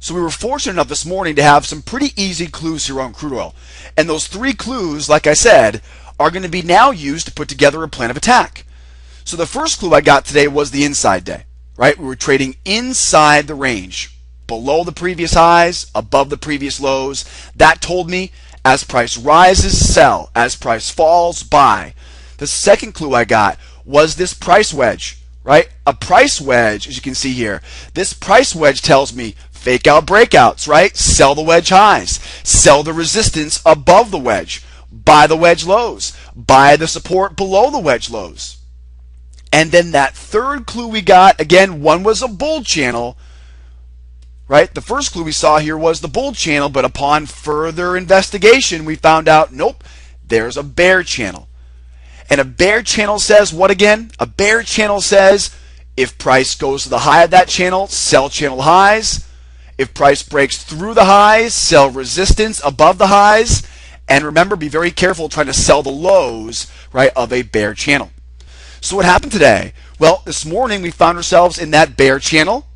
So we were fortunate enough this morning to have some pretty easy clues here on crude oil. And those 3 clues, like I said, are going to be now used to put together a plan of attack. So the first clue I got today was the inside day, right? We were trading inside the range, below the previous highs, above the previous lows. That told me as price rises, sell. As price falls, buy. The second clue I got was this price wedge, right? A price wedge, as you can see here. This price wedge tells me fake out breakouts, right? Sell the wedge highs. Sell the resistance above the wedge. Buy the wedge lows. Buy the support below the wedge lows. And then that third clue we got, again, one was a bull channel, right? The first clue we saw here was the bull channel, but upon further investigation, we found out, nope, there's a bear channel. And a bear channel says what again? A bear channel says if price goes to the high of that channel, sell channel highs. If price breaks through the highs, sell resistance above the highs. And remember, be very careful trying to sell the lows, right, of a bear channel. So what happened today? Well, this morning we found ourselves in that bear channel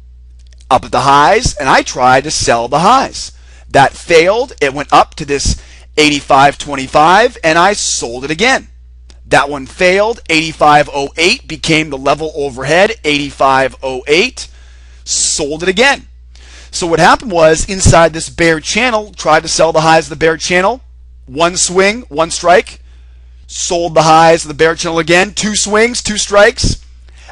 up at the highs, and I tried to sell the highs. That failed. It went up to this 85.25, and I sold it again. That one failed. 85.08 became the level overhead. 85.08. Sold it again. So what happened was, inside this bear channel, tried to sell the highs of the bear channel. One swing, one strike. Sold the highs of the bear channel again. 2 swings, 2 strikes.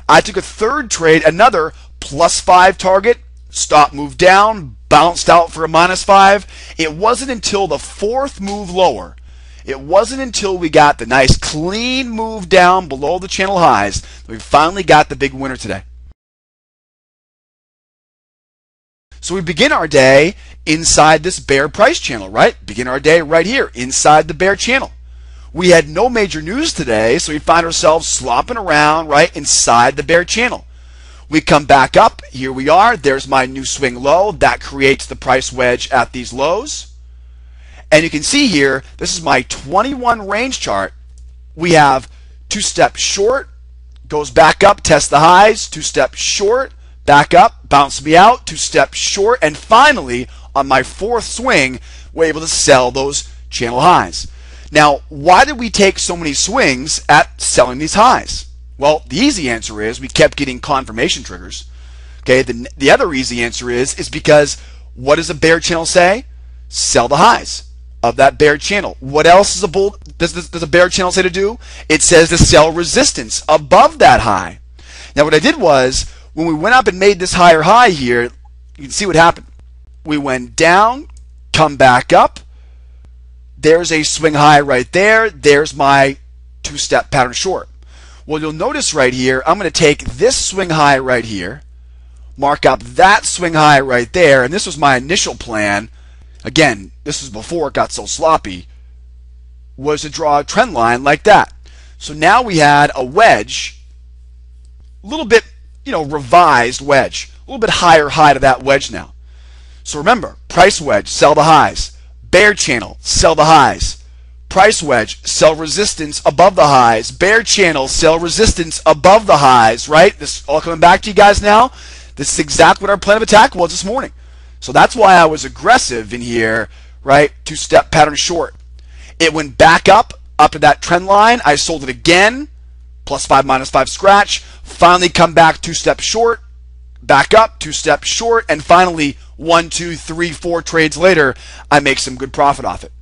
I took a third trade, another +5 target. Stop move down, bounced out for a -5. It wasn't until the 4th move lower, it wasn't until we got the nice clean move down below the channel highs that we finally got the big winner today. So we begin our day inside this bear price channel, right? Begin our day right here inside the bear channel. We had no major news today, so we find ourselves slopping around right inside the bear channel. We come back up. Here we are. There's my new swing low. That creates the price wedge at these lows. And you can see here, this is my 21 range chart. We have 2 steps short, goes back up, tests the highs, 2 steps short, back up, bounce me out, 2 steps short, and finally, on my 4th swing, we're able to sell those channel highs. Now, why did we take so many swings at selling these highs? Well, the easy answer is we kept getting confirmation triggers. Okay, the other easy answer is because what does a bear channel say? Sell the highs of that bear channel. What else is does a bear channel say to do? It says to sell resistance above that high. Now, what I did was, when we went up and made this higher high here, you can see what happened. We went down, come back up. There's a swing high right there. There's my 2-step pattern short. Well, you'll notice right here, I'm going to take this swing high right here, mark up that swing high right there, and this was my initial plan. Again, this was before it got so sloppy, was to draw a trend line like that. So now we had a wedge, a little bit, revised wedge, a little bit higher high to that wedge now. So remember, price wedge, sell the highs. Bear channel, sell the highs. Price wedge, sell resistance above the highs. Bear channel, sell resistance above the highs, right? This all coming back to you guys now. This is exactly what our plan of attack was this morning. So that's why I was aggressive in here, right? 2-step pattern short. It went back up to that trend line. I sold it again, +5, -5 scratch. Finally come back 2 steps short, back up 2 steps short, and finally 1, 2, 3, 4 trades later, I make some good profit off it.